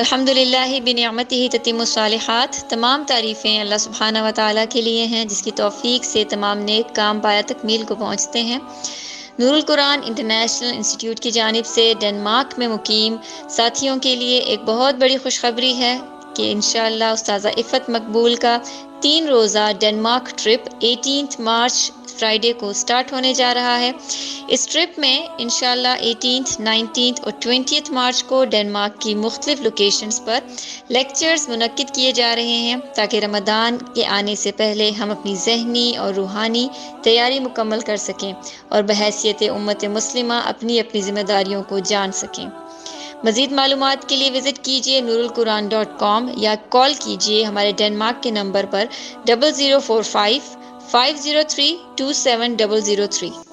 الحمدللہ بنعمتہ تتم الصالحات، تمام تعریفیں اللہ سبحانہ و تعالیٰ کے لیے ہیں جس کی توفیق سے تمام نیک کام پایا تکمیل کو پہنچتے ہیں۔ نور القرآن انٹرنیشنل انسٹیٹیوٹ کی جانب سے ڈنمارک میں مقیم ساتھیوں کے لیے ایک بہت بڑی خوشخبری ہے کہ انشاءاللہ استاذہ عفت مقبول کا 3 روزہ ڈنمارک ٹرپ 18 مارچ فرائیڈے کو سٹارٹ ہونے جا رہا ہے۔ اس ٹرپ میں انشاءاللہ 18، 19 اور 20 مارچ کو ڈنمارک کی مختلف لوکیشنز پر لیکچرز منعقد کیے جا رہے ہیں تاکہ رمضان کے آنے سے پہلے ہم اپنی ذہنی اور روحانی تیاری مکمل کر سکیں اور بحیثیت امت مسلمہ اپنی اپنی ذمہ داریوں کو جان سکیں۔ مزید معلومات کے لیے وزٹ کیجیے nurulquran.com یا کال کیجیے ہمارے ڈنمارک کے نمبر پر 0045 503 27 003۔